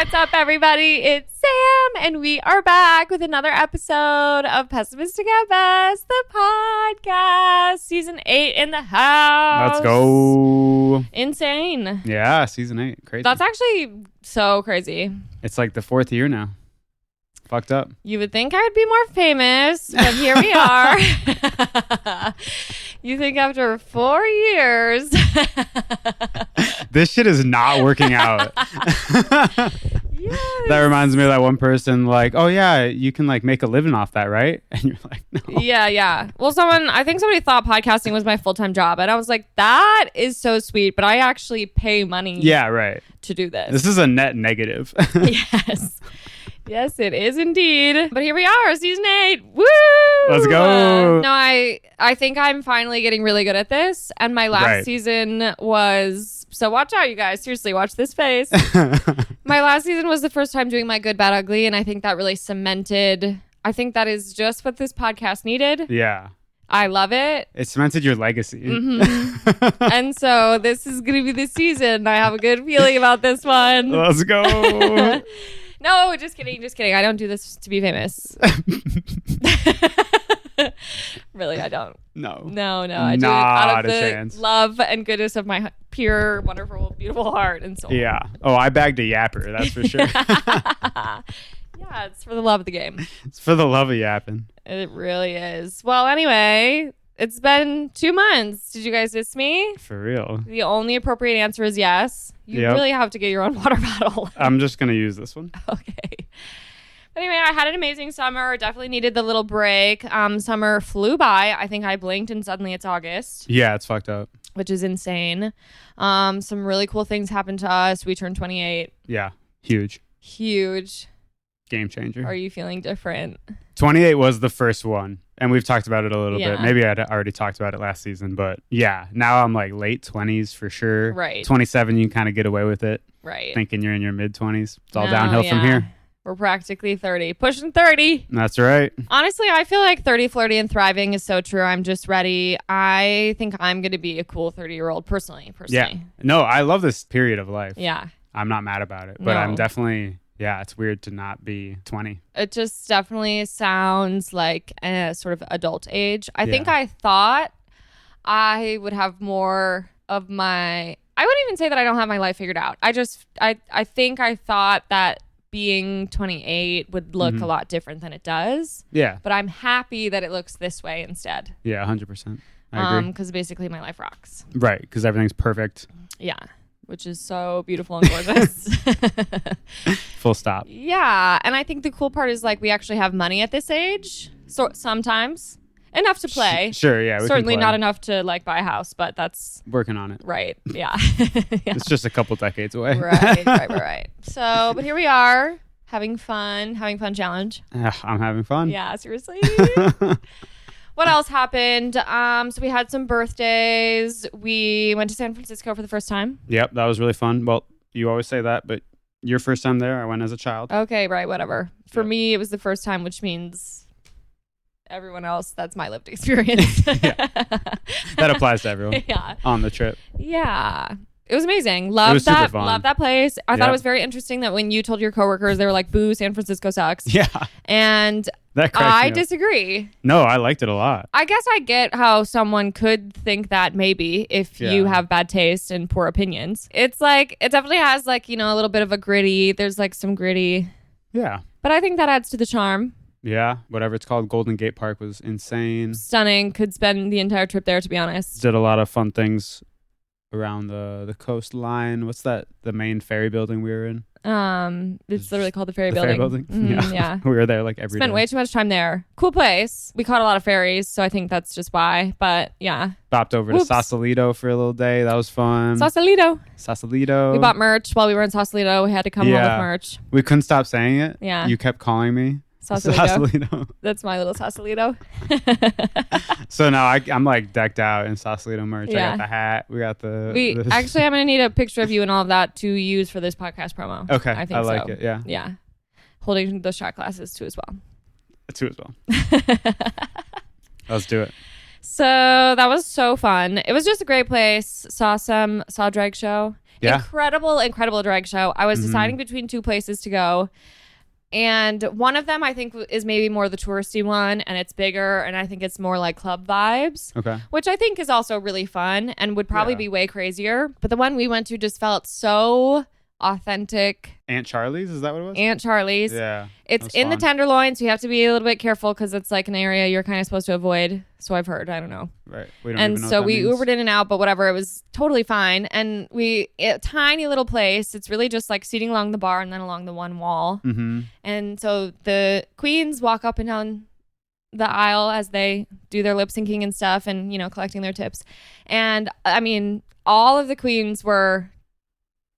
What's up, everybody? It's Sam, and we are back with another episode of Pessimistic at Best, the podcast. Season 8 in the house. Let's go. Insane. Yeah, season 8. Crazy. That's actually so crazy. It's like the 4th year now. Fucked up. You would think I would be more famous, but here we are. You think after 4 years. This shit is not working out. Yes. That reminds me of that one person like, oh yeah, you can like make a living off that, right? And you're like, no. Yeah. Well, I think somebody thought podcasting was my full-time job. And I was like, that is so sweet, but I actually pay money to do this. This is a net negative. Yes. Yes, it is indeed. But here we are, season 8. Woo! Let's go. No, I think I'm finally getting really good at this. And my last season was... So watch out, you guys. Seriously, watch this face. My last season was the first time doing my good, bad, ugly. And I think that really cemented... I think that is just what this podcast needed. Yeah. I love it. It cemented your legacy. Mm-hmm. And so this is going to be the season. I have a good feeling about this one. Let's go. No, just kidding. I don't do this to be famous. Really, I don't. No. I do it out of the love and goodness of my pure, wonderful, beautiful heart and soul. Yeah. Oh, I bagged a yapper, that's for sure. Yeah, it's for the love of the game. It's for the love of yapping. It really is. Well, anyway, it's been 2 months. Did you guys miss me? For real. The only appropriate answer is yes. You really have to get your own water bottle. I'm just going to use this one. Okay. But anyway, I had an amazing summer. Definitely needed the little break. Summer flew by. I think I blinked and suddenly it's August. Yeah, it's fucked up. Which is insane. Some really cool things happened to us. We turned 28. Yeah, huge. Game changer. Are you feeling different? 28 was the first one. And we've talked about it a little bit. Maybe I'd already talked about it last season. But yeah, now I'm like late 20s for sure. Right. 27, you can kind of get away with it. Right. Thinking you're in your mid-20s. It's all downhill from here. We're practically 30. Pushing 30. That's right. Honestly, I feel like 30, flirty, and thriving is so true. I'm just ready. I think I'm going to be a cool 30-year-old personally. Yeah. No, I love this period of life. Yeah. I'm not mad about it. But I'm definitely... Yeah, it's weird to not be 20. It just definitely sounds like a sort of adult age. I think I thought I would have more of my... I wouldn't even say that I don't have my life figured out. I think I thought that being 28 would look a lot different than it does. Yeah. But I'm happy that it looks this way instead. Yeah, 100%. I agree. Because basically my life rocks. Right, because everything's perfect. Yeah. Which is so beautiful and gorgeous. Full stop. Yeah. And I think the cool part is like we actually have money at this age. So sometimes. Enough to play. Sure, yeah. Certainly not enough to like buy a house, but that's... Working on it. Right. Yeah. It's just a couple decades away. Right. So, but here we are. Having fun challenge. I'm having fun. Yeah, seriously. What else happened? So we had some birthdays. We went to San Francisco for the first time. Yep, that was really fun. Well, you always say that, but your first time there, I went as a child. Okay, right, whatever. For me, it was the first time, which means everyone else, that's my lived experience. Yeah. That applies to everyone on the trip. Yeah. It was amazing. Loved that place. I thought it was very interesting that when you told your coworkers, they were like, boo, San Francisco sucks. Yeah. And I disagree. No, I liked it a lot. I guess I get how someone could think that maybe if you have bad taste and poor opinions. It's like, it definitely has like, a little bit of a gritty. There's like some gritty. Yeah. But I think that adds to the charm. Yeah. Whatever it's called. Golden Gate Park was insane. Stunning. Could spend the entire trip there, to be honest. Did a lot of fun things around the coastline. What's that? The main ferry building we were in? It's literally called the Ferry Building. Yeah. We were there like every day. Spent way too much time there. Cool place. We caught a lot of ferries, so I think that's just why. But yeah. Bopped over to Sausalito for a little day. That was fun. Sausalito. We bought merch while we were in Sausalito. We had to come home with merch. We couldn't stop saying it. Yeah. You kept calling me. Sausalito. That's my little Sausalito. So now I'm like decked out in Sausalito merch. I got the hat. We got the... Actually, I'm going to need a picture of you and all of that to use for this podcast promo. Okay. I like it. Yeah. Yeah. Holding those shot glasses too as well. Let's do it. So that was so fun. It was just a great place. Saw a drag show. Yeah. Incredible drag show. I was deciding between two places to go. And one of them I think is maybe more the touristy one, and it's bigger, and I think it's more like club vibes. Okay. Which I think is also really fun and would probably be way crazier. But the one we went to just felt so authentic. Aunt Charlie's, is that what it was? Aunt Charlie's. Yeah. It's in the Tenderloin, so you have to be a little bit careful because it's like an area you're kind of supposed to avoid. So I've heard. I don't know. Right. We don't and even know so what that we means. Ubered in and out, but whatever. It was totally fine. And a tiny little place. It's really just like seating along the bar and then along the one wall. Mm-hmm. And so the queens walk up and down the aisle as they do their lip syncing and stuff and, collecting their tips. And I mean, all of the queens were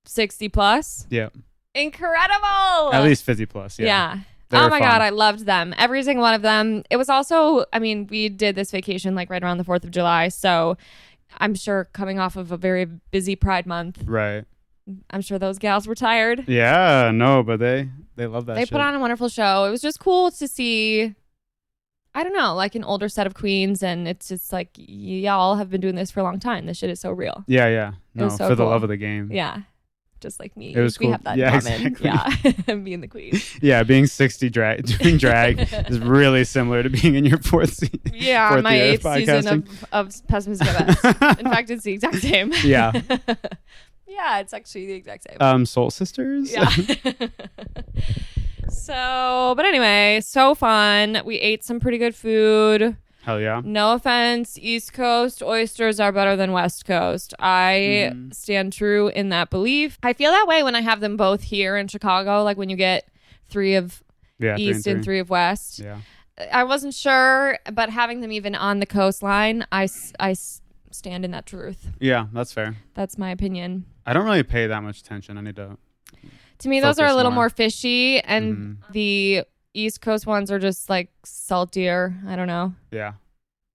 60 plus. Yeah. Incredible. At least 50 plus. Yeah. Oh my God, I loved them. Every single one of them. It was also, we did this vacation like right around the 4th of July. So I'm sure coming off of a very busy Pride month. Right. I'm sure those gals were tired. Yeah, no, but they love that They shit. put on a wonderful show. It was just cool to see, I don't know, like an older set of queens. And it's just like, y'all have been doing this for a long time. This shit is so real. Yeah. No, was so for the cool. love of the game. Yeah. Just like me. It was we cool. have that Yeah, in common. exactly. Yeah. Being the queen. Yeah, being 60 doing drag is really similar to being in your fourth Yeah, fourth my year 8th season of Pessimistic at Best. In fact, it's the exact same. Yeah. Yeah, it's actually the exact same. Soul Sisters? Yeah. So, but anyway, so fun. We ate some pretty good food. Hell yeah. No offense, East Coast oysters are better than West Coast. I stand true in that belief. I feel that way when I have them both here in Chicago, like when you get 3 of East and 3 of West. Yeah. I wasn't sure, but having them even on the coastline, I stand in that truth. Yeah, that's fair. That's my opinion. I don't really pay that much attention. I need to. To me, those are a little more fishy, and the East Coast ones are just like saltier. I don't know. Yeah.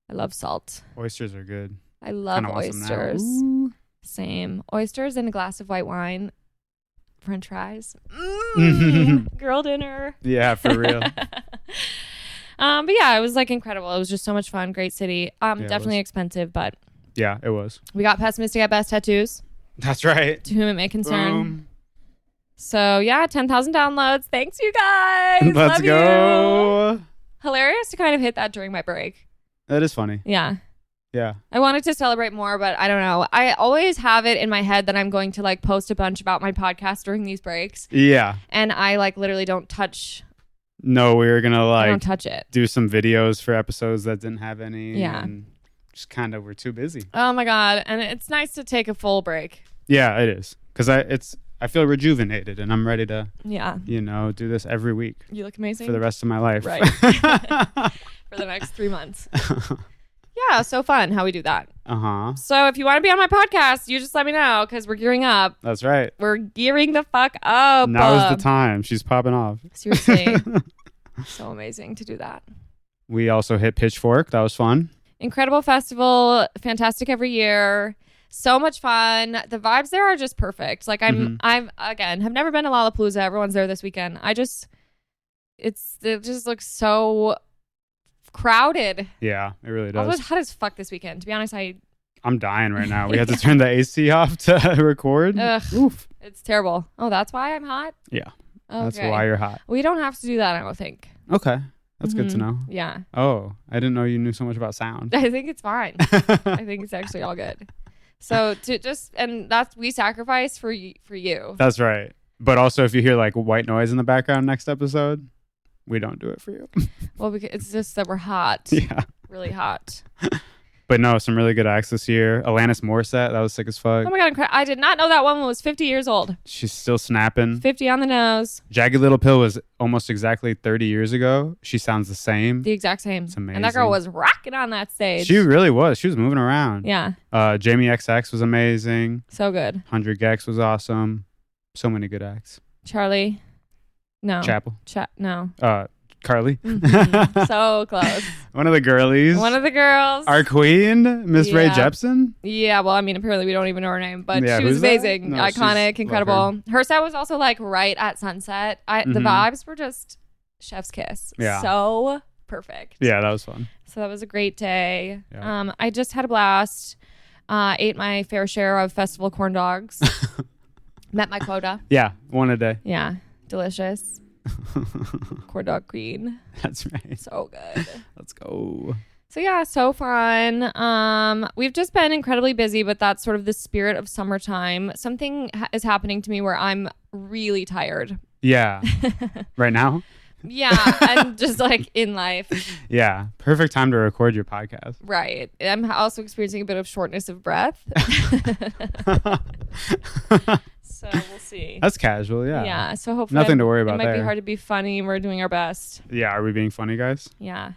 I love salt. Oysters are good. I love Kinda want some now. oysters. Ooh. Same. Oysters and a glass of white wine. French fries. Girl dinner. Yeah, for real. But yeah, it was like incredible. It was just so much fun. Great city. Definitely expensive, but Yeah, it was. we got Pessimistic at Best tattoos. That's right. To whom it may concern. Boom. So yeah, 10,000 downloads. Thanks, you guys. Let's Love go. You. Hilarious to kind of hit that during my break. That is funny. Yeah. Yeah. I wanted to celebrate more, but I don't know. I always have it in my head that I'm going to like post a bunch about my podcast during these breaks. Yeah. And I like literally don't touch. No, we were going to I don't like touch it. do some videos for episodes that didn't have any. Yeah. And just kind of were too busy. Oh my God. And it's nice to take a full break. Yeah, it is. Because I feel rejuvenated and I'm ready to, Yeah. do this every week You look amazing. for the rest of my life. Right. For the next 3 months. Yeah, so fun how we do that. Uh-huh. So if you want to be on my podcast, you just let me know because we're gearing up. That's right. We're gearing the fuck up. Now is the time. She's popping off. Seriously. So amazing to do that. We also hit Pitchfork. That was fun. Incredible festival. Fantastic every year. So much fun. The vibes there are just perfect. Like I've again have never been to Lollapalooza. Everyone's there this weekend. It just looks so crowded. Yeah, it really I does. was hot as fuck this weekend. To be honest, I'm dying right now. We had to turn the AC off to record. ugh, Oof. it's terrible. Oh, that's why I'm hot? Yeah, Okay. that's why you're hot. We don't have to do that, I don't think. Okay, that's good to know. Yeah. Oh, I didn't know you knew so much about sound. I think it's fine. I think it's actually all good. So we sacrifice for you. That's right. But also, if you hear like white noise in the background next episode, we don't do it for you. Well, because it's just that we're hot. Yeah. Really hot. But no, some really good acts this year. Alanis Morissette, that was sick as fuck. Oh my God, I did not know that woman was 50 years old. She's still snapping. 50 on the nose. Jagged Little Pill was almost exactly 30 years ago. She sounds the same. The exact same. It's amazing. And that girl was rocking on that stage. She really was. She was moving around. Yeah. Jamie XX was amazing. So good. 100 Gex was awesome. So many good acts. Charlie. No. Chapel. No. Carly. Mhm. So close. One of the girlies. One of the girls. Our queen, Miss Ray Yeah. Jepsen. Yeah, well, I mean, apparently we don't even know her name, but Yeah, she was who's that? amazing, No, iconic, she's- incredible. love Her set was also like right at sunset. The vibes were just chef's kiss. Yeah. So perfect. Yeah, that was fun. So that was a great day. Yeah. I just had a blast. Ate my fair share of festival corn dogs. Met my quota. Yeah, one a day. Yeah, delicious. Corn dog queen. That's right. So good. Let's go. So yeah, so fun. We've just been incredibly busy, but that's sort of the spirit of summertime. Something is happening to me where I'm really tired. Yeah. Right now? Yeah, and just like in life. Yeah, perfect time to record your podcast. Right. I'm also experiencing a bit of shortness of breath. So we'll see. That's casual, yeah. Yeah, so hopefully nothing to worry about it might there. be hard to be funny. We're doing our best. Yeah, are we being funny, guys? Yeah.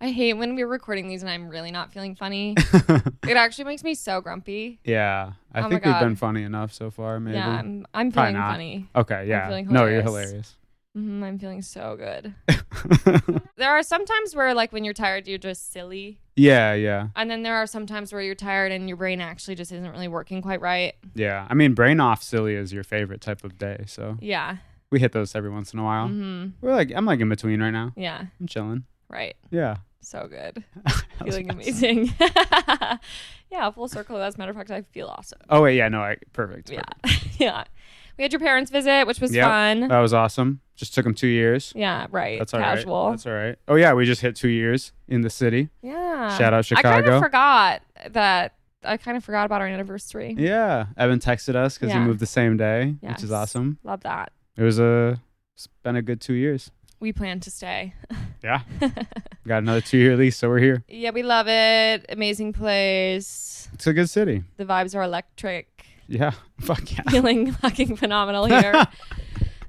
I hate when we're recording these and I'm really not feeling funny. It actually makes me so grumpy. Yeah, I think we've been funny enough so far, maybe. Yeah, I'm feeling not. funny. Okay, yeah. Feeling No, you're hilarious. hilarious. I'm feeling so good. There are some times where like when you're tired, you're just silly. Yeah. And then there are some times where you're tired and your brain actually just isn't really working quite right. Yeah, I mean, brain off silly is your favorite type of day, so Yeah. we hit those every once in a while. I'm like in between right now. Yeah. I'm chilling. Right. Yeah. So good. Feeling amazing. Yeah, full circle. As a matter of fact, I feel awesome. Oh wait, yeah, no, perfect. Yeah. Yeah. We had your parents visit, which was fun. That was awesome. Just took them 2 years. Yeah, right. That's all Casual. right. That's all right. Oh yeah, we just hit 2 years in the city. Yeah. Shout out Chicago. I kind of forgot about our anniversary. Yeah. Evan texted us because he moved the same day, which is awesome. Love that. It's been a good 2 years. We plan to stay. Yeah. Got another 2-year lease, so we're here. Yeah, we love it. Amazing place. It's a good city. The vibes are electric. Yeah. Fuck yeah. Feeling fucking phenomenal here.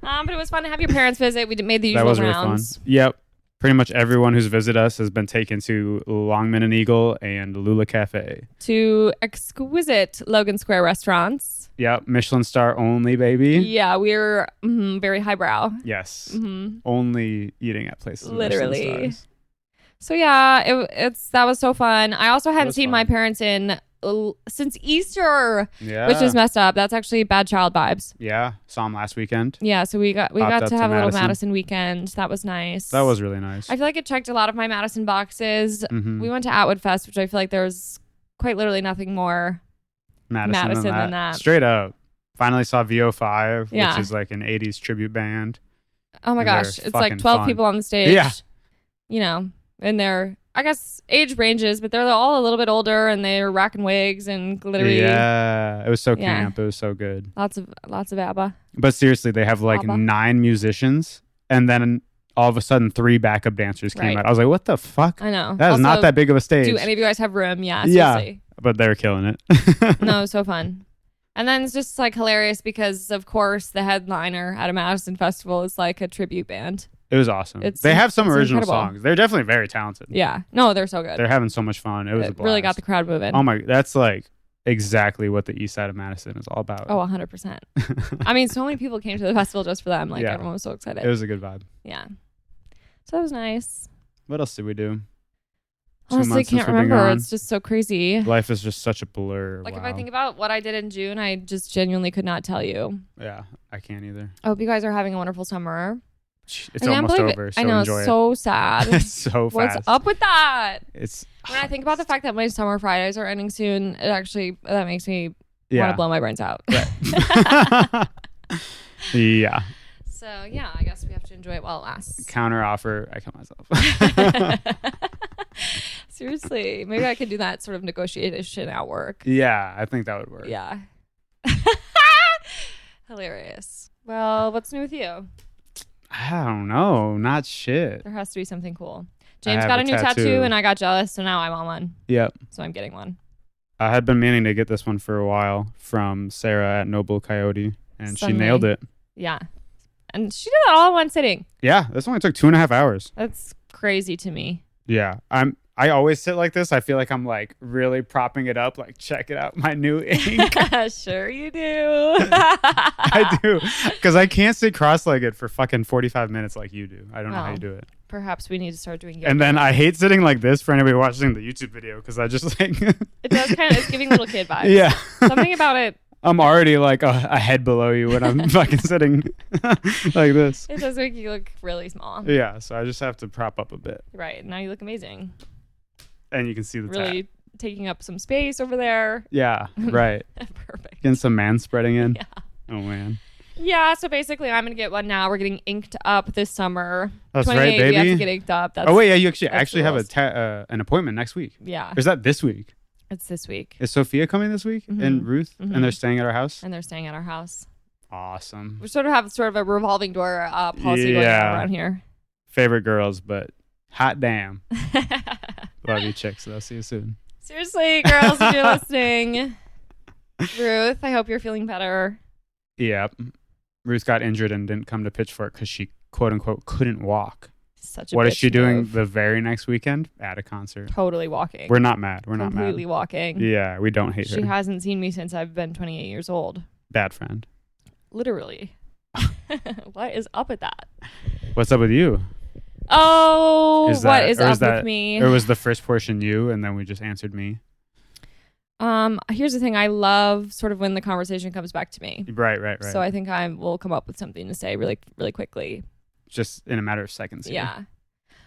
But it was fun to have your parents visit. We made the usual rounds. That was really fun. Yep. Pretty much everyone who's visited us has been taken to Longman and Eagle and Lula Cafe. To exquisite Logan Square restaurants. Yep. Michelin star only, baby. Yeah, we're very highbrow. Yes. Only eating at places. Literally. So yeah, that was so fun. I also hadn't seen my parents since Easter, which is messed up. That's actually bad child vibes. Yeah, saw them last weekend. Yeah, so we got to have a little Madison weekend. That was nice. That was really nice. I feel like it checked a lot of my Madison boxes. Mm-hmm. We went to Atwood Fest, which I feel like there's quite literally nothing more Madison than that. Straight up. Finally saw VO5, Yeah. which is like an 80s tribute band. Oh my gosh, it's like 12 people on the stage. Yeah. You know, and they're, I guess, age ranges, but they're all a little bit older and they're rocking wigs and glittery. Yeah, it was so camp. It was so good. Lots of ABBA. But seriously, they have like ABBA. 9 musicians, and then all of a sudden 3 backup dancers came out. I was like, what the fuck? I know. That is not that big of a stage. Do any of you guys have room? Yeah, seriously. Yeah, but they were killing it. No, it was so fun. And then it's just like hilarious because, of course, the headliner at a Madison festival is like a tribute band. It was awesome. They have some original incredible songs. They're definitely very talented. Yeah. No, they're so good. They're having so much fun. It was a blast. Really got the crowd moving. Oh my, that's like exactly what the east side of Madison is all about. Oh, 100%. I mean, so many people came to the festival just for them. Like, everyone was so excited. It was a good vibe. Yeah. So that was nice. What else did we do? Honestly, can't remember. It's just so crazy. Life is just such a blur. Like, if I think about what I did in June, I just genuinely could not tell you. Yeah, I can't either. I hope you guys are having a wonderful summer. It's almost over, so I know, enjoy it's so sad. It's so fast. What's up with that? It's when I think about the fact that my summer Fridays are ending soon, that makes me want to blow my brains out. Right. Yeah. So yeah, I guess we have to enjoy it while it lasts. Counter offer, I kill myself. Seriously, maybe I could do that sort of negotiation at work. Yeah, I think that would work. Yeah. Hilarious. Well, what's new with you? I don't know. Not shit. There has to be something cool. James got a new tattoo and I got jealous, so now I want one. Yep. So I'm getting one. I had been meaning to get this one for a while from Sarah at Noble Coyote, and she nailed it. Yeah. And she did that all in one sitting. Yeah, this only took 2.5 hours. That's crazy to me. Yeah, I always sit like this. I feel like I'm like really propping it up, like check it out, my new ink. Sure you do. I do, because I can't sit cross-legged for fucking 45 minutes like you do. I don't know how you do it. Perhaps we need to start doing yoga. And then I hate sitting like this for anybody watching the YouTube video because I just like it does it's giving little kid vibes. Yeah, something about it. I'm already like a head below you when I'm fucking sitting like this. It does make you look really small. Yeah, so I just have to prop up a bit. Right, now you look amazing. And you can see the really taking up some space over there. Yeah, right. Perfect. Getting some man spreading in. Yeah. Oh, man. Yeah, so basically I'm going to get one now. We're getting inked up this summer. That's right, baby. We have to get inked up. Oh, wait, yeah, you actually have an appointment next week. Yeah. Or is that this week? It's this week. Is Sophia coming this week? Mm-hmm. And Ruth? Mm-hmm. And they're staying at our house? And they're staying at our house. Awesome. We sort of a revolving door policy going on around here. Favorite girls, but hot damn. Love you, chicks. I'll see you soon. Seriously, girls, if you're listening. Ruth, I hope you're feeling better. Yeah. Ruth got injured and didn't come to Pitchfork because she, quote unquote, couldn't walk. Such a What is she doing move. the very next weekend? At a concert. Totally walking. We're not mad. We're not mad. Completely walking. Yeah, we don't hate her. She hasn't seen me since I've been 28 years old. Bad friend. Literally. What is up with that? What's up with you? Oh, what is up with me? Or was the first portion you and then we just answered me? Here's the thing. I love sort of when the conversation comes back to me. Right. So I think I will come up with something to say really, really quickly. Just in a matter of seconds. Here. Yeah.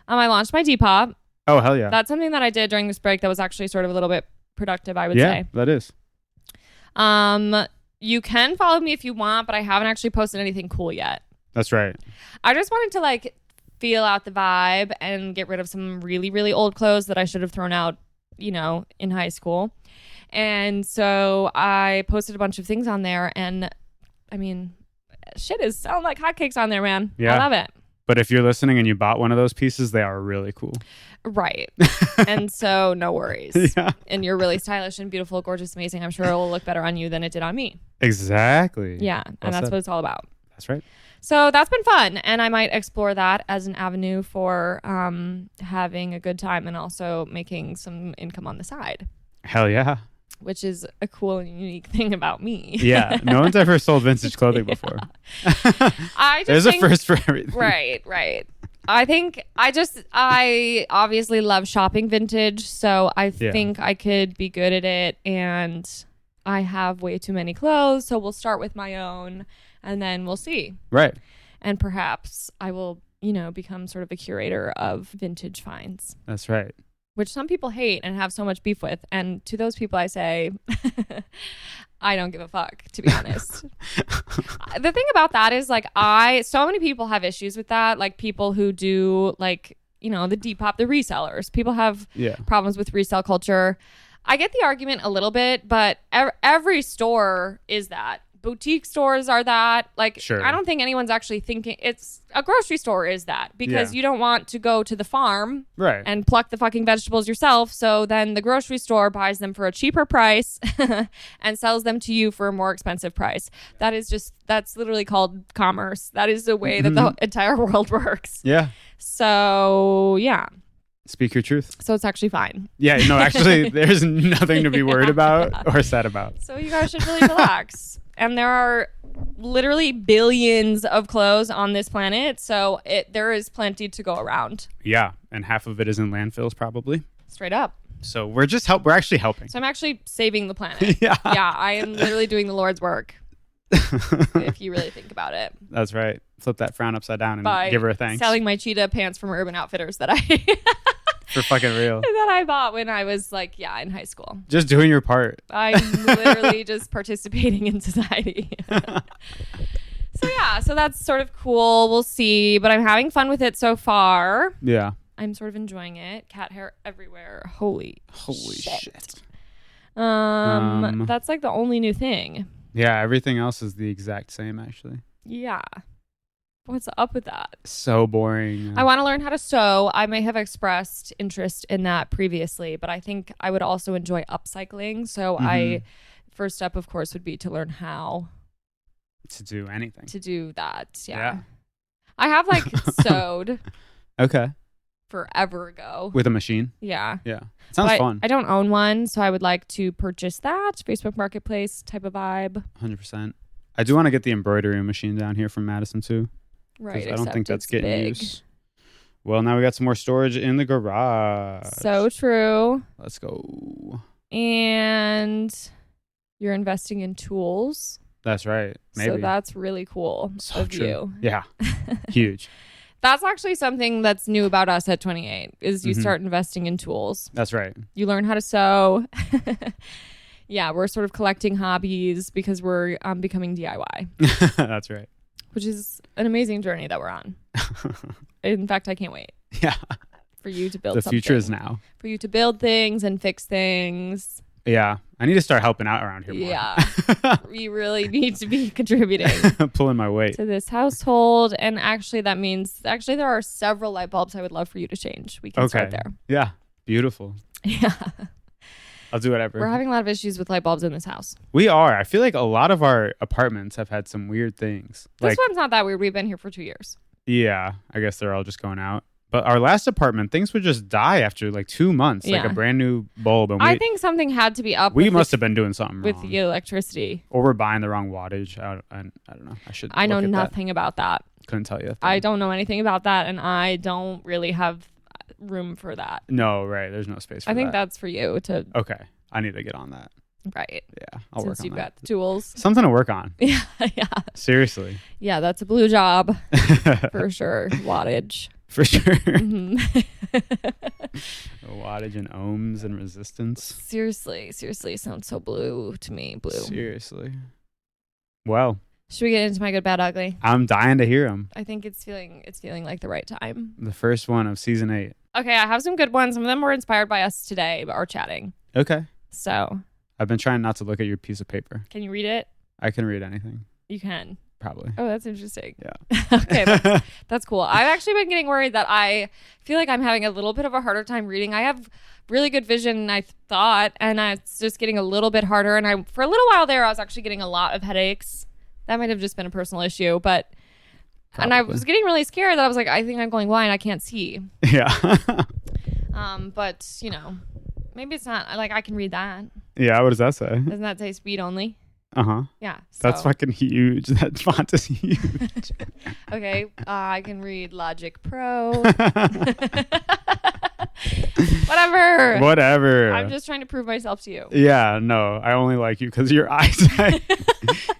I launched my Depop. Oh, hell yeah. That's something that I did during this break that was actually sort of a little bit productive, I would say. Yeah, that is. You can follow me if you want, but I haven't actually posted anything cool yet. That's right. I just wanted to feel out the vibe and get rid of some really, really old clothes that I should have thrown out, in high school. And so I posted a bunch of things on there, and I mean, shit is selling like hotcakes on there, man. Yeah. I love it. But if you're listening and you bought one of those pieces, they are really cool. Right. And so no worries. Yeah. And you're really stylish and beautiful, gorgeous, amazing. I'm sure it will look better on you than it did on me. Exactly. Yeah. And that's what it's all about. That's right. So that's been fun. And I might explore that as an avenue for having a good time and also making some income on the side. Hell yeah. Which is a cool and unique thing about me. Yeah. No one's ever sold vintage clothing before. There's a first for everything. Right. I obviously love shopping vintage. So I think I could be good at it. And I have way too many clothes. So we'll start with my own and then we'll see. Right. And perhaps I will, become sort of a curator of vintage finds. That's right. Which some people hate and have so much beef with. And to those people, I say, I don't give a fuck, to be honest. The thing about that is so many people have issues with that. Like people who do the Depop, the resellers. People have problems with resale culture. I get the argument a little bit, but every store is that. Boutique stores are that. Sure. I don't think anyone's actually thinking it's a grocery store is that because you don't want to go to the farm and pluck the fucking vegetables yourself. So then the grocery store buys them for a cheaper price and sells them to you for a more expensive price. That's literally called commerce. That is the way that the entire world works. Yeah. So, yeah. Speak your truth. So it's actually fine. Yeah, no, actually, there's nothing to be worried about or sad about. So you guys should really relax. And there are literally billions of clothes on this planet. So there is plenty to go around. Yeah. And half of it is in landfills, probably. Straight up. So we're actually helping. So I'm actually saving the planet. Yeah. Yeah. I am literally doing the Lord's work. If you really think about it. That's right. Flip that frown upside down and give her a thanks. Selling my cheetah pants from Urban Outfitters that I for fucking real. That I bought when I was in high school. Just doing your part. I'm literally just participating in society. So that's sort of cool. We'll see, but I'm having fun with it so far. Yeah. I'm sort of enjoying it. Cat hair everywhere. Holy shit. That's the only new thing. Yeah, everything else is the exact same actually. Yeah. What's up with that? So boring. I want to learn how to sew. I may have expressed interest in that previously, but I think I would also enjoy upcycling. So first step, of course, would be to learn how to do anything. To do that. Yeah. I have sewed. Okay. Forever ago. With a machine? Yeah. Yeah. Sounds fun. I don't own one, so I would like to purchase that. Facebook Marketplace type of vibe. 100%. I do want to get the embroidery machine down here from Madison too. Right. I don't think that's getting used. Well, now we got some more storage in the garage. So true. Let's go. And you're investing in tools. That's right. Maybe. So that's really cool of you. Yeah. Huge. That's actually something that's new about us at 28 is you start investing in tools. That's right. You learn how to sew. Yeah, we're sort of collecting hobbies because we're becoming DIY. That's right. Which is an amazing journey that we're on. In fact, I can't wait. Yeah. For you to build the something. future is now. For you to build things and fix things. Yeah. I need to start helping out around here more. Yeah. We really need to be contributing. Pulling my weight. To this household. And actually, that means, there are several light bulbs I would love for you to change. We can start there. Yeah. Beautiful. Yeah. I'll do whatever. We're having a lot of issues with light bulbs in this house. We are. I feel like a lot of our apartments have had some weird things. This one's not that weird. We've been here for 2 years. Yeah. I guess they're all just going out. But our last apartment, things would just die after like 2 months, like a brand new bulb. And I think something had to be up. We must have been doing something with wrong. the electricity. Or we're buying the wrong wattage. I don't know. I know nothing about that. Couldn't tell you. I don't know anything about that, and I don't really have room for that. No, right. There's no space for that. I think that's for you to. Okay. I need to get on that. Right. Yeah. I'll work on that. Since you've got the tools. Something to work on. Yeah. Seriously. Yeah, that's a blue job. For sure. Wattage. For sure. Mm-hmm. Wattage and ohms and resistance. Seriously. Sounds so blue to me. Blue. Seriously. Well. Should we get into my good, bad, ugly? I'm dying to hear them. I think it's feeling like the right time. The first one of season 8. Okay, I have some good ones. Some of them were inspired by us today, but our chatting. Okay. So. I've been trying not to look at your piece of paper. Can you read it? I can read anything. You can. Probably. Oh, that's interesting. Yeah. Okay, that's cool. I've actually been getting worried that I feel like I'm having a little bit of a harder time reading. I have really good vision, I thought, and it's just getting a little bit harder. And for a little while there, I was actually getting a lot of headaches. That might have just been a personal issue, but Probably. And I was getting really scared that I was like, I think I'm going blind. I can't see. Yeah. But maybe it's not like I can read that. Yeah. What does that say? Doesn't that say speed only? Uh-huh. Yeah. That's fucking huge. That font is huge. Okay. I can read Logic Pro. Whatever. I'm just trying to prove myself to you. Yeah. No, I only like you because of your eyesight.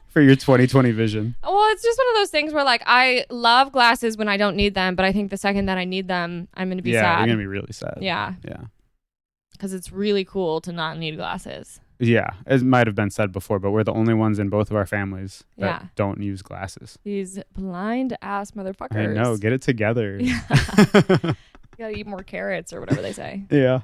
For your 20/20 vision. Well, it's just one of those things where like I love glasses when I don't need them, but I think the second that I need them, I'm going to be sad. Yeah, you're going to be really sad. Yeah. Yeah. Because it's really cool to not need glasses. Yeah, it might have been said before, but we're the only ones in both of our families that don't use glasses. These blind ass motherfuckers. I know. Get it together. Yeah. You gotta eat more carrots or whatever they say. Yeah.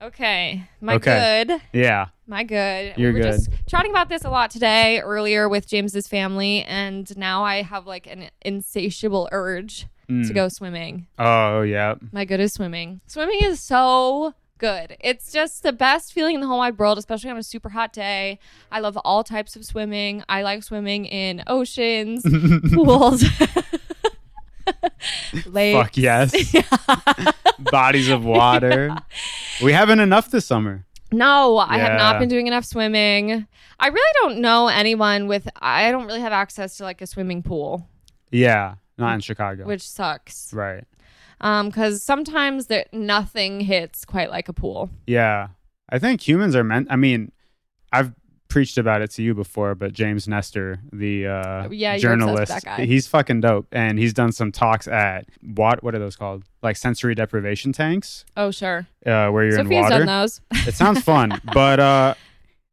Okay. My good. Yeah. My good. You're we were good. just chatting about this a lot today earlier with James's family, and now I have like an insatiable urge to go swimming. Oh, yeah. My good is swimming. Swimming is so good. It's just the best feeling in the whole wide world, especially on a super hot day. I love all types of swimming. I like swimming in oceans, pools, lakes. Fuck yes. Bodies of water. Yeah. We haven't enough this summer. No, I have not been doing enough swimming. I really don't know anyone I don't really have access to like a swimming pool. Yeah, not in Chicago. Which sucks. Right. Because sometimes nothing hits quite like a pool. Yeah. I think humans are I've preached about it to you before, but James Nestor, the journalist, that guy. He's fucking dope. And he's done some talks at, what are those called? Like sensory deprivation tanks. Oh, sure. Where you're Sophia's in water. Done those. It sounds fun. But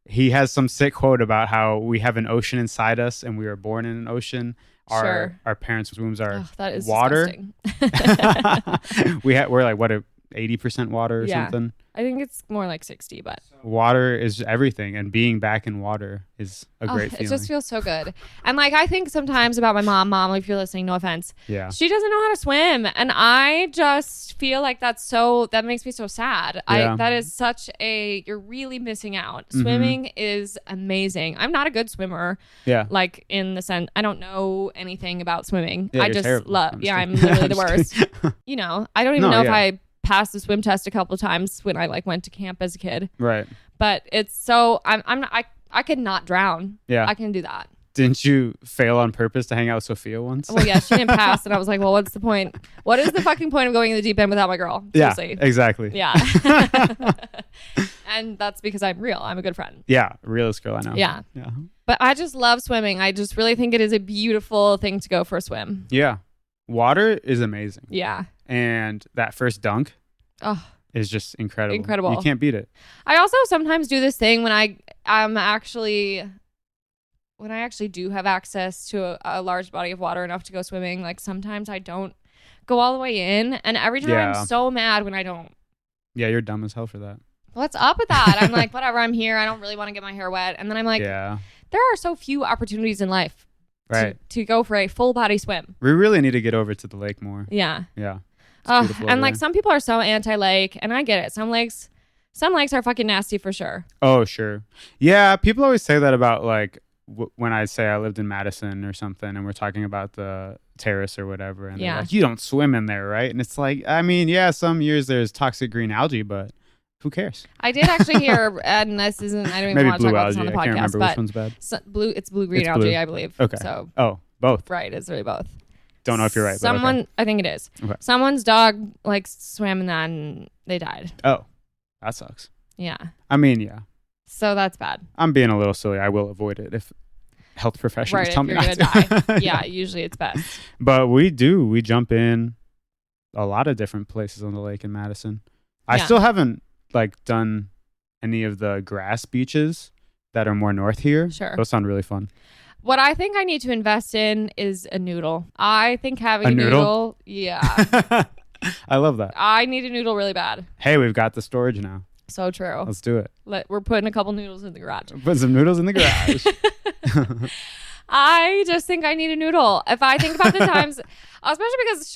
he has some sick quote about how we have an ocean inside us and we were born in an ocean. Our parents' wombs are that is water. We're like, what, 80% water or something? I think it's more like 60, but water is everything, and being back in water is a great feeling. It just feels so good. And like I think sometimes about my mom, if you're listening, no offense. Yeah. She doesn't know how to swim, and I just feel like that makes me so sad. Yeah. That is you're really missing out. Mm-hmm. Swimming is amazing. I'm not a good swimmer. Yeah. Like in the sense I don't know anything about swimming. Yeah, I just love I'm literally the worst. I don't even know if I passed the swim test a couple of times when I like went to camp as a kid. Right. But it's so I could not drown. Yeah. I can do that. Didn't you fail on purpose to hang out with Sophia once? Well, yeah, she didn't pass, and I was like, well, what's the point? What is the fucking point of going in the deep end without my girl? Seriously. Yeah, exactly. Yeah. And that's because I'm real. I'm a good friend. Yeah, realest girl I know. Yeah. But I just love swimming. I just really think it is a beautiful thing to go for a swim. Yeah. Water is amazing. Yeah. And that first dunk. Oh. is just incredible. You can't beat it. I also sometimes do this thing when when I actually do have access to a large body of water enough to go swimming. Like sometimes I don't go all the way in, and every time I'm so mad when I don't. Yeah, you're dumb as hell for that. What's up with that? I'm like, whatever, I'm here. I don't really want to get my hair wet. And then I'm like, there are so few opportunities in life to go for a full body swim. We really need to get over to the lake more. Yeah. Yeah. And like some people are so anti-lake, and I get it. Some lakes are fucking nasty for sure. Oh, sure. Yeah, people always say that about like when I say I lived in Madison or something, and we're talking about the terrace or whatever, and they're like, you don't swim in there, right? And it's like, I mean, yeah, some years there's toxic green algae, but who cares? I did actually hear, and this isn't, I don't even want to talk about this on the podcast, I can't remember but which one's bad. It's blue-green algae, I believe. Okay. So, both. Right, it's really both. Don't know if you're right. Someone, but okay. I think it is. Okay. Someone's dog like swam in that and they died. Oh, that sucks. Yeah. I mean, yeah. So that's bad. I'm being a little silly. I will avoid it if health professionals tell me not to. Die. Yeah, usually it's best. But we jump in a lot of different places on the lake in Madison. I still haven't like done any of the grass beaches that are more north here. Sure. Those sound really fun. What I think I need to invest in is a noodle. I think having a noodle, yeah. I love that. I need a noodle really bad. Hey, we've got the storage now. So true. Let's do it. We're putting a couple noodles in the garage. Put some noodles in the garage. I just think I need a noodle. If I think about the times, especially because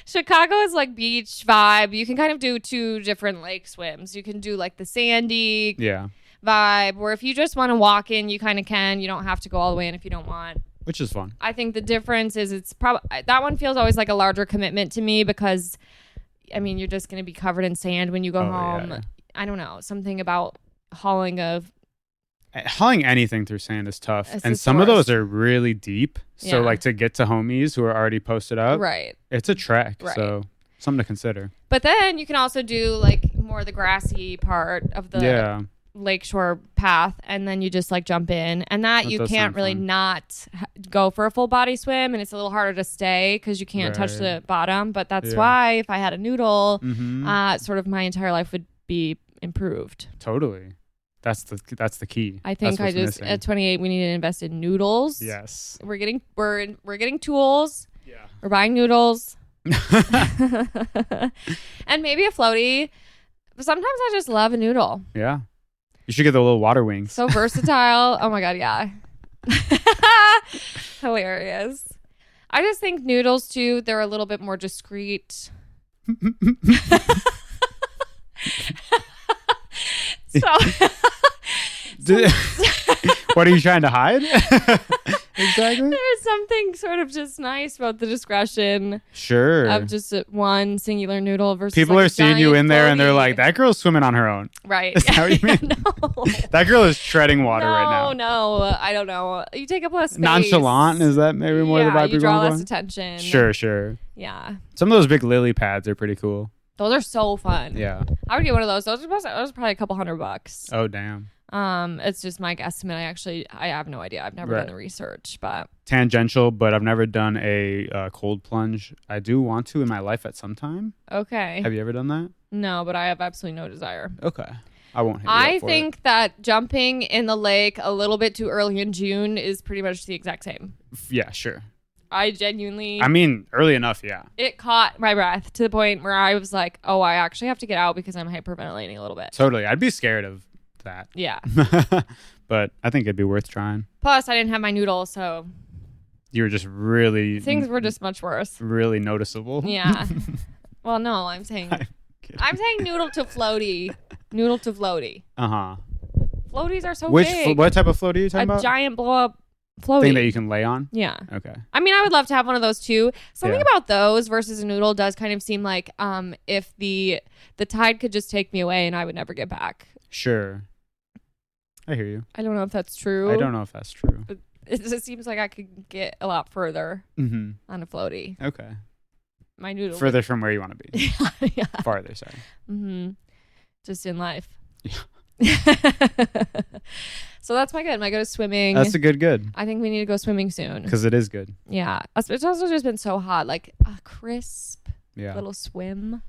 Chicago is like beach vibe. You can kind of do two different lake swims. You can do like the sandy vibe, where if you just want to walk in, you kind of can. You don't have to go all the way in if you don't want. Which is fun. I think the difference is it's probably that one feels always like a larger commitment to me because, I mean, you're just going to be covered in sand when you go home. Yeah. I don't know. Something about hauling anything through sand is tough. And some of those are really deep. So like to get to homies who are already posted up, it's a trek. Right. So something to consider. But then you can also do like more the grassy part of the lakeshore path, and then you just like jump in, and that you can't really not go for a full body swim, and it's a little harder to stay because you can't touch the bottom. But that's why if I had a noodle, sort of my entire life would be improved. Totally. That's the key. I think at 28 we need to invest in noodles. Yes. We're getting tools. Yeah. We're buying noodles. And maybe a floaty. But sometimes I just love a noodle. Yeah. You should get the little water wings. So versatile. Oh my God, yeah. Hilarious. I just think noodles too, they're a little bit more discreet. What are you trying to hide? Exactly. There's something sort of just nice about the discretion. Sure. Of just one singular noodle versus people like are seeing you in there and they're like, that girl's swimming on her own. Right. Is that what you mean? No. That girl is treading water right now. No, I don't know. You take up less space. Nonchalant, is that maybe more the vibe you draw less attention. Sure. Yeah. Some of those big lily pads are pretty cool. Those are so fun. Yeah. I would get one of those. Those are probably a couple $100. Oh, damn. It's just my guesstimate. I have no idea. I've never done the research, but tangential, but I've never done a cold plunge. I do want to in my life at some time. Okay. Have you ever done that? No, but I have absolutely no desire. Okay. I won't hit you I up for think that jumping in the lake a little bit too early in June is pretty much the exact same. Yeah, sure. I genuinely... I mean, early enough, yeah. It caught my breath to the point where I was like, oh, I actually have to get out because I'm hyperventilating a little bit. Totally. I'd be scared of that. Yeah. But I think it'd be worth trying. Plus, I didn't have my noodle, so... You were just really... Things were just much worse. Really noticeable. Yeah. Well, no, I'm saying noodle to floaty. Noodle to floaty. Uh-huh. Floaties are so big. What type of floaty are you talking about? A giant blow-up floaty. Thing that you can lay on? Yeah. Okay. I mean, I would love to have one of those too. Something about those versus a noodle does kind of seem like if the tide could just take me away and I would never get back. Sure. I hear you. I don't know if that's true. I don't know if that's true. But it just seems like I could get a lot further on a floaty. Okay. My noodle. Further from where you want to be. Yeah. Farther, sorry. Mm-hmm. Just in life. Yeah. So that's my good. My good is swimming. That's a good. I think we need to go swimming soon. Because it is good. Yeah. It's also just been so hot. Like a crisp little swim.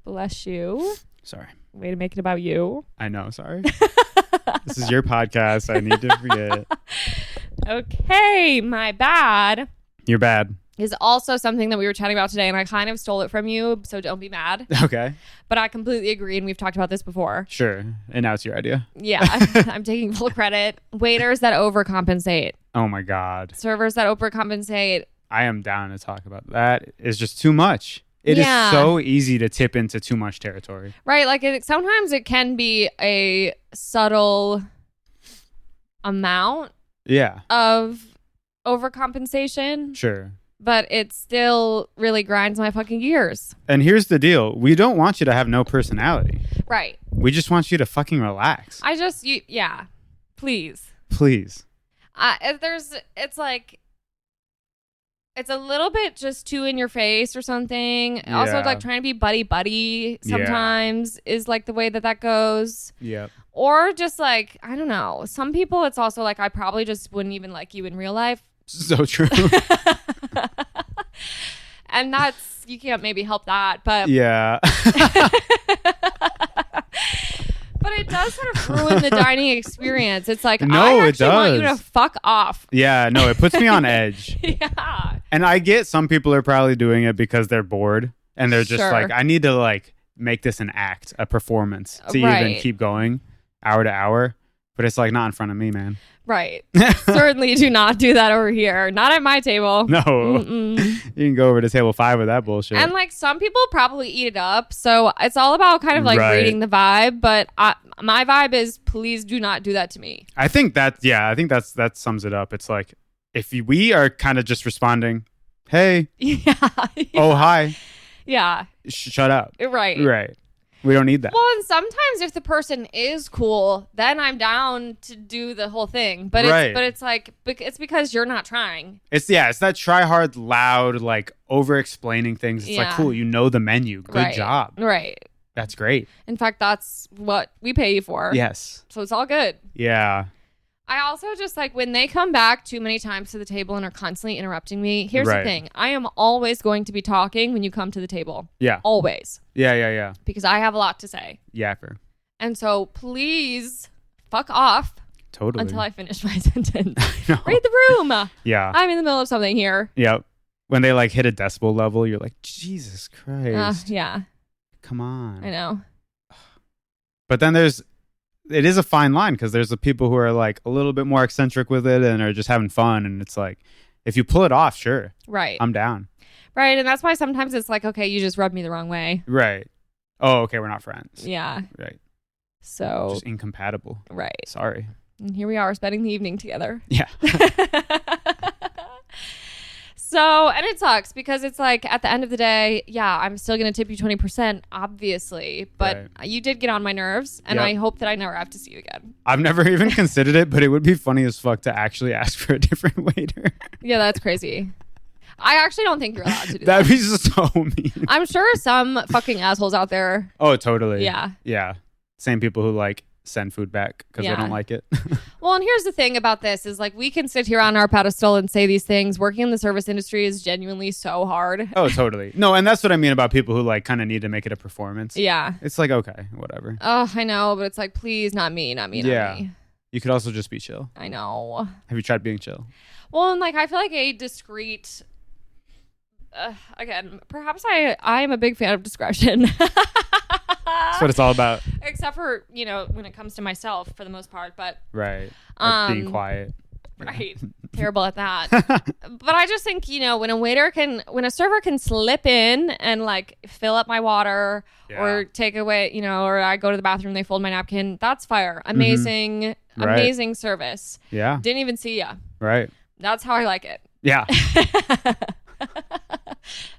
Bless you. Sorry. Way to make it about you. I know. Sorry. This is your podcast. I need to forget. Okay. My bad. You're bad. Is also something that we were chatting about today, and I kind of stole it from you, so don't be mad. Okay. But I completely agree, and we've talked about this before. Sure. And now it's your idea. Yeah. I'm taking full credit. Waiters that overcompensate. Oh, my God. Servers that overcompensate. I am down to talk about that. It's just too much. It is so easy to tip into too much territory. Right. Like, sometimes it can be a subtle amount of overcompensation. Sure. But it still really grinds my fucking gears. And here's the deal. We don't want you to have no personality. Right. We just want you to fucking relax. Please. Please. It's like, it's a little bit just too in your face or something. Yeah. Also, like, trying to be buddy sometimes is like the way that goes. Yeah. Or just like, I don't know. Some people, it's also like, I probably just wouldn't even like you in real life. So true. And you can't maybe help that, but yeah. But it does sort of ruin the dining experience. It's like, no, I it actually want you does. to fuck off. Yeah, no, it puts me on edge. Yeah. And I get some people are probably doing it because they're bored and they're just like, I need to like make this an act, a performance to even keep going hour to hour. But it's like not in front of me, man. Right. Certainly do not do that over here. Not at my table. No. You can go over to table 5 with that bullshit. And like some people probably eat it up. So it's all about kind of like reading the vibe. But my vibe is, please do not do that to me. I think that sums it up. It's like, if we are kind of just responding, hey. Yeah. Oh, hi. Yeah. Shut up. Right. We don't need that. Well, and sometimes if the person is cool, then I'm down to do the whole thing. But it's like, it's because you're not trying. It's that try hard, loud, like over explaining things. It's like, cool, you know the menu. Good job. Right. That's great. In fact, that's what we pay you for. Yes. So it's all good. Yeah. I also just like when they come back too many times to the table and are constantly interrupting me. Here's the thing. I am always going to be talking when you come to the table. Yeah. Always. Yeah. Because I have a lot to say. Yapper. And so please fuck off. Totally. Until I finish my sentence. No. Read the room. Yeah. I'm in the middle of something here. Yep. When they like hit a decibel level, you're like, Jesus Christ. Yeah. Come on. I know. But then it is a fine line because there's the people who are like a little bit more eccentric with it and are just having fun. And it's like, if you pull it off, sure. Right. I'm down. Right. And that's why sometimes it's like, okay, you just rubbed me the wrong way. Right. Oh, okay. We're not friends. Yeah. Right. So. Just incompatible. Right. Sorry. And here we are spending the evening together. Yeah. So, and it sucks because it's like at the end of the day, yeah, I'm still going to tip you 20%, obviously. But you did get on my nerves, and I hope that I never have to see you again. I've never even considered it, but it would be funny as fuck to actually ask for a different waiter. Yeah, that's crazy. I actually don't think you're allowed to do that. That'd be so mean. I'm sure some fucking assholes out there. Oh, totally. Yeah. Yeah. Same people who like send food back because they don't like it. Well, and here's the thing about this is like we can sit here on our pedestal and say these things. Working in the service industry is genuinely so hard. Oh, totally. No, and that's what I mean about people who like kind of need to make it a performance. Yeah. It's like, okay, whatever. Oh, I know, but it's like, please, not me. You could also just be chill. I know. Have you tried being chill? Well, and like I feel like a discreet... again, perhaps I am a big fan of discretion. That's what it's all about. Except for, when it comes to myself for the most part, but right. Like being quiet. Right. Terrible at that. But I just think, when a server can slip in and like fill up my water or take away, or I go to the bathroom, they fold my napkin, that's fire. Amazing, amazing service. Yeah. Didn't even see ya. Right. That's how I like it. Yeah.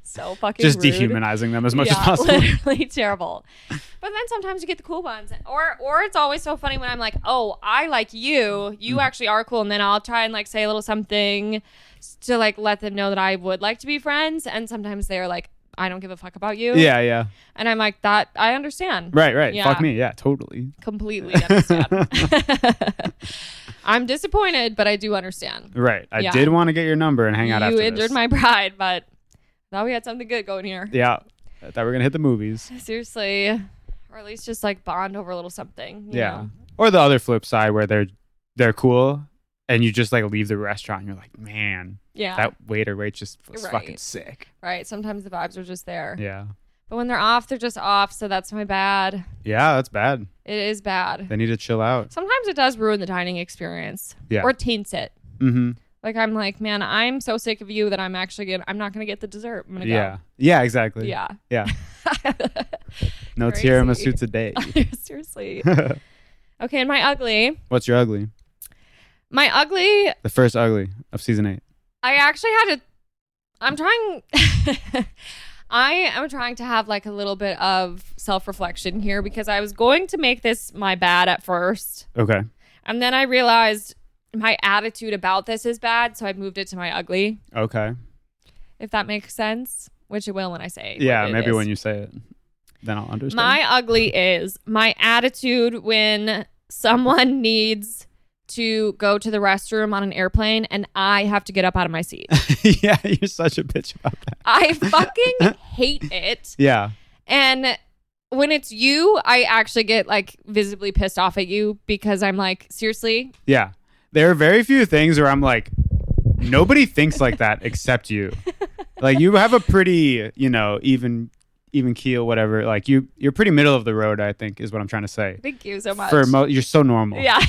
So fucking just rude. Dehumanizing them as much as possible. Literally terrible. But then sometimes you get the cool ones, or it's always so funny when I'm like, oh, I like you actually are cool, and then I'll try and like say a little something to like let them know that I would like to be friends, and sometimes they're like, I don't give a fuck about you. Yeah. And I'm like, that I understand. Right. Yeah. Fuck me. Yeah, totally. Completely understand. I'm disappointed, but I do understand. Right. I did want to get your number and hang out after this. You injured my pride, but thought we had something good going here. Yeah. I thought we were gonna hit the movies. Seriously, or at least just like bond over a little something. You know? Or the other flip side where they're cool, and you just like leave the restaurant, and you're like, man, that waiter just was fucking sick. Right. Sometimes the vibes are just there. Yeah. But when they're off, they're just off. So that's my bad. Yeah, that's bad. It is bad. They need to chill out. Sometimes it does ruin the dining experience. Yeah. Or taints it. Mm-hmm. Like, I'm like, man, I'm so sick of you that I'm not going to get the dessert. I'm going to go. Yeah, exactly. Yeah. Yeah. No tiramisu today. Seriously. Okay, and my ugly. What's your ugly? My ugly. The first ugly of season 8. I actually had to. I'm trying. I am trying to have like a little bit of self-reflection here because I was going to make this my bad at first. Okay. And then I realized my attitude about this is bad, so I moved it to my ugly. Okay. If that makes sense, which it will when I say it. Yeah, maybe when you say it, then I'll understand. My ugly is my attitude when someone needs to go to the restroom on an airplane and I have to get up out of my seat. Yeah, you're such a bitch about that. I fucking hate it. Yeah. And when it's you, I actually get like visibly pissed off at you because I'm like, seriously? Yeah. There are very few things where I'm like, nobody thinks like that except you. Like you have a pretty, even keel, whatever. Like you're pretty middle of the road, I think, is what I'm trying to say. Thank you so much. You're so normal. Yeah.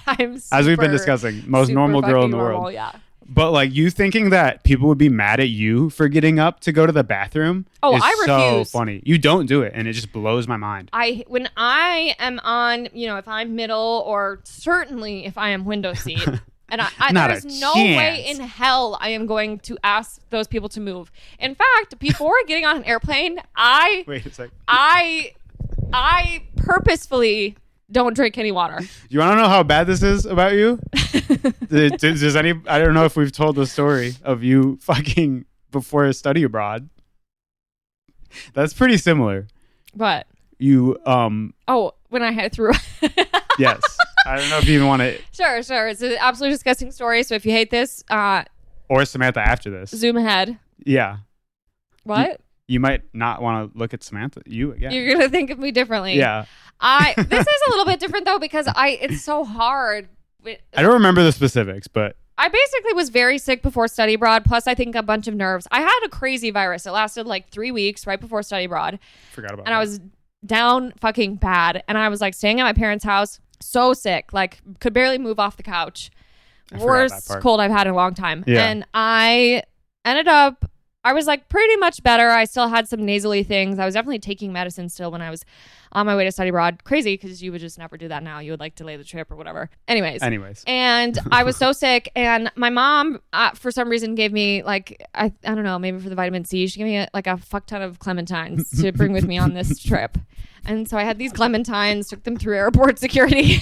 I'm super, as we've been discussing, most normal girl in the world. Yeah. But like you thinking that people would be mad at you for getting up to go to the bathroom is I refuse. so funny. You don't do it, and it just blows my mind. When I am on, if I'm middle or certainly if I am window seat, and there's no way in hell I am going to ask those people to move. In fact, before getting on an airplane, wait a second. I purposefully don't drink any water. You want to know how bad this is about you? Does I don't know if we've told the story of you fucking before a study abroad. That's pretty similar. What? You when I had through. Yes. I don't know if you even want to. Sure. It's an absolutely disgusting story. So if you hate this, or Samantha after this, zoom ahead. Yeah. What? You might not want to look at Samantha. You again. You're gonna think of me differently. Yeah. This is a little bit different though because it's so hard. I don't remember the specifics, but I basically was very sick before study abroad. Plus, I think a bunch of nerves. I had a crazy virus. It lasted like 3 weeks right before study abroad. Forgot about. And I was down fucking bad. And I was like staying at my parents' house, so sick, like could barely move off the couch. Worst cold I've had in a long time. Yeah. And I ended up. I was like pretty much better. I still had some nasally things. I was definitely taking medicine still when I was on my way to study abroad. Crazy because you would just never do that now. You would like delay the trip or whatever. Anyways. And I was so sick. And my mom, for some reason, gave me like, I don't know, maybe for the vitamin C, she gave me like a fuck ton of clementines to bring with me on this trip. And so I had these clementines, took them through airport security.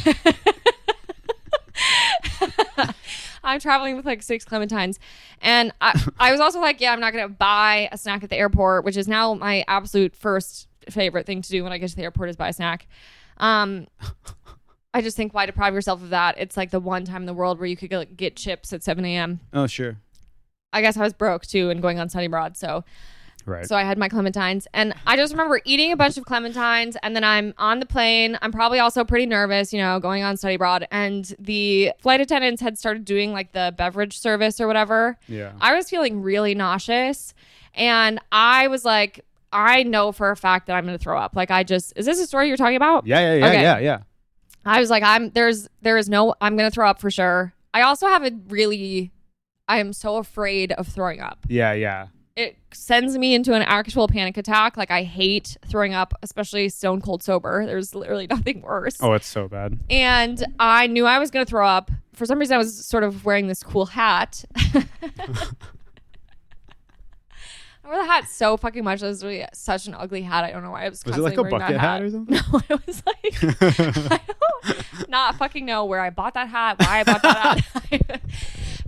I'm traveling with like 6 clementines. And I was also like, I'm not going to buy a snack at the airport, which is now my absolute first favorite thing to do when I get to the airport is buy a snack. I just think, why deprive yourself of that? It's like the one time in the world where you could get chips at 7 a.m. Oh, sure. I guess I was broke too and going on study abroad. So right. So I had my clementines and I just remember eating a bunch of clementines and then I'm on the plane. I'm probably also pretty nervous, going on study abroad. And the flight attendants had started doing like the beverage service or whatever. Yeah. I was feeling really nauseous and I was like, I know for a fact that I'm going to throw up. Like is this a story you're talking about? Yeah. Okay. Yeah. I was like, I'm going to throw up for sure. I also have I am so afraid of throwing up. Yeah. It sends me into an actual panic attack. Like I hate throwing up, especially stone cold sober. There's literally nothing worse. Oh, it's so bad. And I knew I was going to throw up. For some reason, I was sort of wearing this cool hat. I wore the hat so fucking much. It was really such an ugly hat. I don't know why I was it like a bucket hat or something? No, it was like, I don't not fucking know where I bought that hat, why I bought that hat.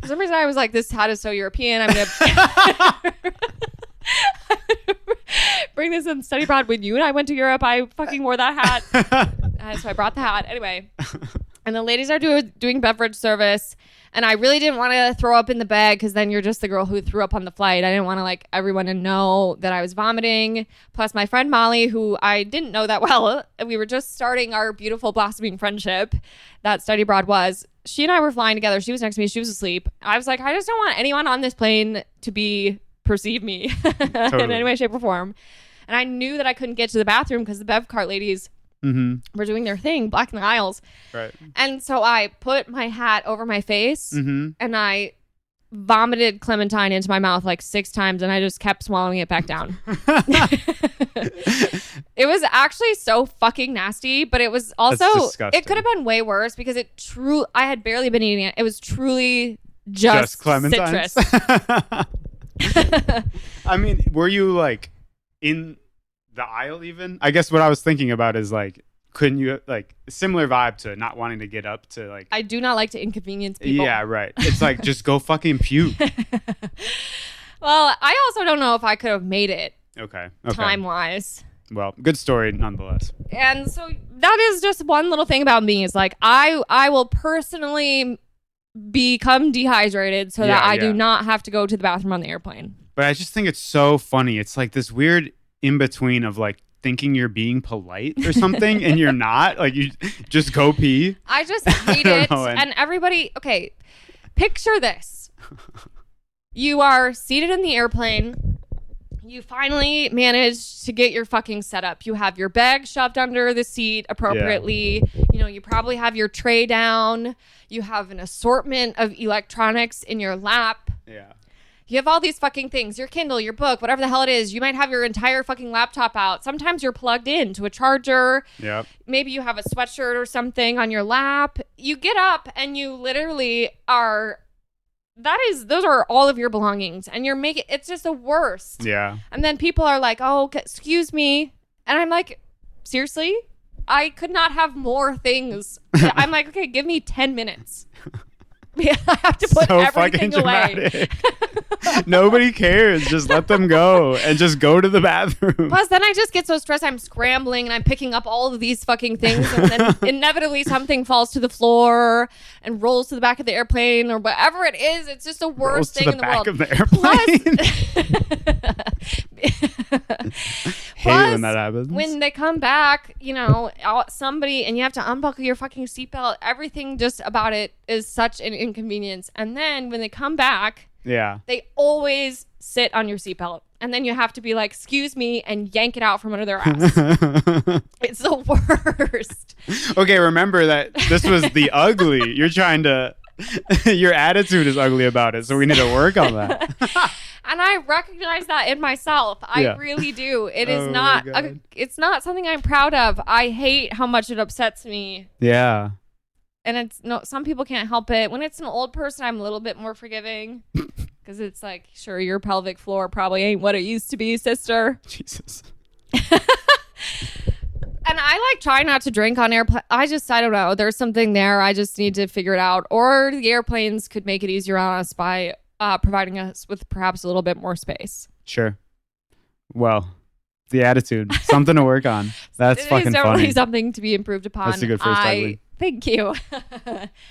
For some reason, I was like, this hat is so European. I'm going to bring this in study abroad. When you and I went to Europe, I fucking wore that hat. So I brought the hat. Anyway, And the ladies are doing beverage service. And I really didn't want to throw up in the bag because then you're just the girl who threw up on the flight. I didn't want to like everyone to know that I was vomiting. Plus my friend Molly, who I didn't know that well, we were just starting our beautiful blossoming friendship that study abroad was. She and I were flying together. She was next to me. She was asleep. I was like, I just don't want anyone on this plane to perceive me totally. In any way, shape, or form. And I knew that I couldn't get to the bathroom because the bev cart ladies were doing their thing, blocking the aisles. Right. And so I put my hat over my face and I vomited Clementine into my mouth like 6 times and I just kept swallowing it back down. It was actually so fucking nasty, but it was also, it could have been way worse because I had barely been eating it. It was truly just citrus. I mean, were you like in the aisle even? I guess what I was thinking about is like, couldn't you like similar vibe to not wanting to get up to like. I do not like to inconvenience people. Yeah, right. It's like, just go fucking puke. Well, I also don't know if I could have made it. Okay. Time wise. Well, good story nonetheless. And so that is just one little thing about me is like, I will personally become dehydrated so that I do not have to go to the bathroom on the airplane. But I just think it's so funny. It's like this weird in between of like thinking you're being polite or something and you're not. Like you just go pee. I just hate it. And everybody, okay, picture this. You are seated in the airplane. You finally manage to get your fucking setup. You have your bag shoved under the seat appropriately. Yeah. You know, you probably have your tray down. You have an assortment of electronics in your lap. Yeah. You have all these fucking things, your Kindle, your book, whatever the hell it is. You might have your entire fucking laptop out. Sometimes you're plugged in to a charger. Yep. Maybe you have a sweatshirt or something on your lap. You get up and you literally are... those are all of your belongings and you're making it's just the worst. Yeah. And then people are like, oh, excuse me. And I'm like, seriously? I could not have more things. I'm like, okay, give me 10 minutes. I have to put everything away. Nobody cares. Just let them go and just go to the bathroom. Plus, then I just get so stressed. I'm scrambling and I'm picking up all of these fucking things. And then inevitably something falls to the floor and rolls to the back of the airplane or whatever it is. It's just the worst thing in the world. Rolls to the back of the airplane. Hate when that happens. When they come back, you know, somebody, and you have to unbuckle your fucking seatbelt. Everything just about it is such an inconvenience. And then when they come back, they always sit on your seatbelt. And then you have to be like, excuse me, and yank it out from under their ass. It's the worst. Okay, remember that this was the ugly. You're trying to... Your attitude is ugly about it, so we need to work on that. And I recognize that in myself. I really do. It is it's not something I'm proud of. I hate how much it upsets me. Yeah. And some people can't help it. When it's an old person, I'm a little bit more forgiving. Because it's like, sure, your pelvic floor probably ain't what it used to be, sister. Jesus. And I like try not to drink on airplane. I don't know. There's something there. I just need to figure it out. Or the airplanes could make it easier on us by providing us with perhaps a little bit more space. Sure. Well, the attitude, something to work on. That's fucking funny. It's definitely something to be improved upon. That's a good first ugly. Thank you.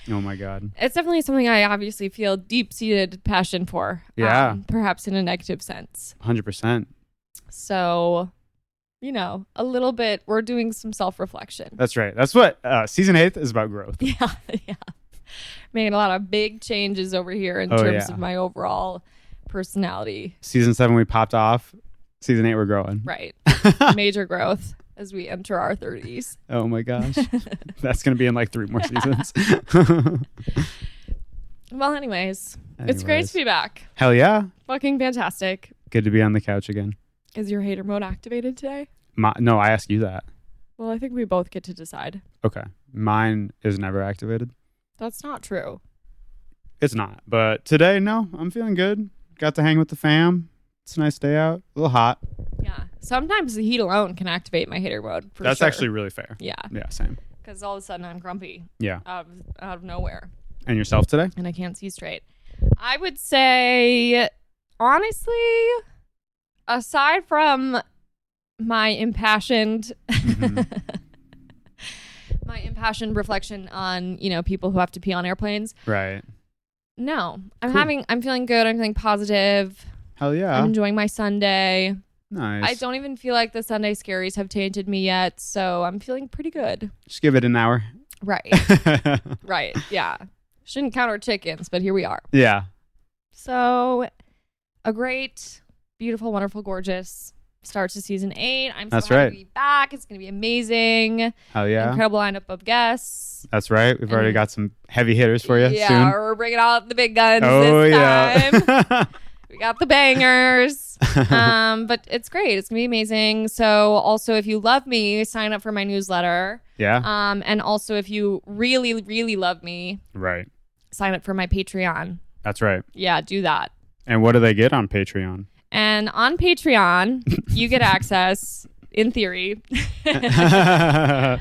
Oh my God. It's definitely something I obviously feel deep-seated passion for. Yeah. Perhaps in a negative sense. 100%. So... you know, a little bit, we're doing some self-reflection. That's right. That's what season 8 is about, growth. Yeah. Making a lot of big changes over here in terms of my overall personality. Season 7, we popped off. Season 8, we're growing. Right. Major growth as we enter our 30s. Oh my gosh. That's going to be in like 3 more seasons. Well, anyways, it's great to be back. Hell yeah. Fucking fantastic. Good to be on the couch again. Is your hater mode activated today? No, I asked you that. Well, I think we both get to decide. Okay. Mine is never activated. That's not true. It's not. But today, no, I'm feeling good. Got to hang with the fam. It's a nice day out. A little hot. Yeah. Sometimes the heat alone can activate my hater mode. That's actually really fair. Yeah. Yeah, same. Because all of a sudden I'm grumpy. Yeah. Out of nowhere. And yourself today? And I can't see straight. I would say, honestly... aside from my impassioned my impassioned reflection on, people who have to pee on airplanes. Right. No, I'm feeling good. I'm feeling positive. Hell yeah. I'm enjoying my Sunday. Nice. I don't even feel like the Sunday scaries have tainted me yet, so I'm feeling pretty good. Just give it an hour. Right. Right. Yeah. Shouldn't count our chickens, but here we are. Yeah. So, a great, beautiful, wonderful, gorgeous start to season 8. I'm so happy to be back. It's going to be amazing. Hell yeah. Incredible lineup of guests. That's right. We've already got some heavy hitters for you soon. Yeah, we're bringing out the big guns this time. Yeah. We got the bangers. But it's great. It's going to be amazing. So also, if you love me, sign up for my newsletter. Yeah. And also, if you really, really love me, right, sign up for my Patreon. That's right. Yeah, do that. And what do they get on Patreon? And on Patreon, you get access, in theory. No.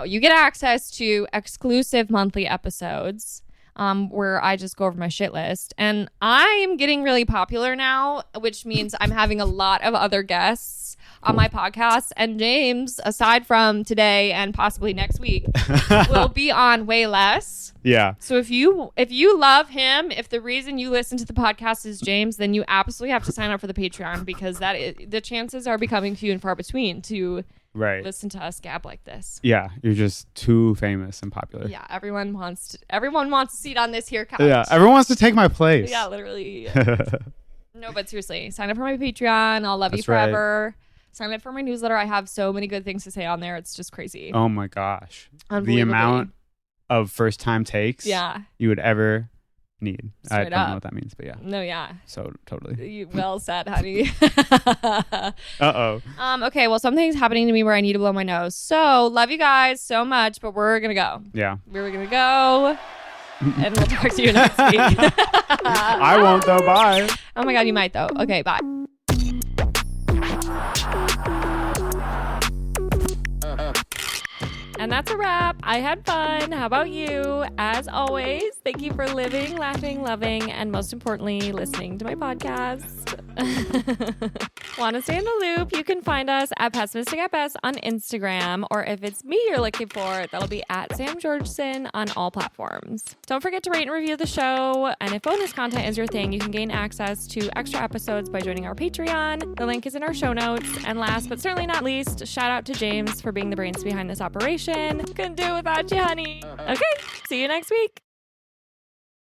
You get access to exclusive monthly episodes where I just go over my shit list. And I'm getting really popular now, which means I'm having a lot of other guests on my podcast. And James, aside from today and possibly next week, will be on way less. Yeah. So if you love him, if the reason you listen to the podcast is James, then you absolutely have to sign up for the Patreon, because the chances are becoming few and far between to listen to us gab like this. Yeah, you're just too famous and popular. Yeah, everyone wants a seat on this here couch. Yeah, everyone wants to take my place. Yeah, literally. No, but seriously, sign up for my Patreon. I'll love you That's right. forever. Sign up for my newsletter. I have so many good things to say on there. It's just crazy. Oh my gosh. The amount of first time takes you would ever need. I don't know what that means, but yeah. No, yeah. So totally. Well said, honey. Uh-oh. Okay, well, something's happening to me where I need to blow my nose. So, love you guys so much, but we're going to go. Yeah. We're going to go. And we'll talk to you next week. I won't though. Bye. Oh my God, you might though. Okay, bye. And that's a wrap. I had fun. How about you? As always, thank you for living, laughing, loving, and most importantly, listening to my podcast. Want to stay in the loop? You can find us at Pessimistic at Best on Instagram, or if it's me you're looking for, that'll be at Sam Georgeson on all platforms. Don't forget to rate and review the show, and if bonus content is your thing, you can gain access to extra episodes by joining our Patreon. The link is in our show notes. And last but certainly not least, shout out to James for being the brains behind this operation. Couldn't do it without you, honey. Okay, see you next week.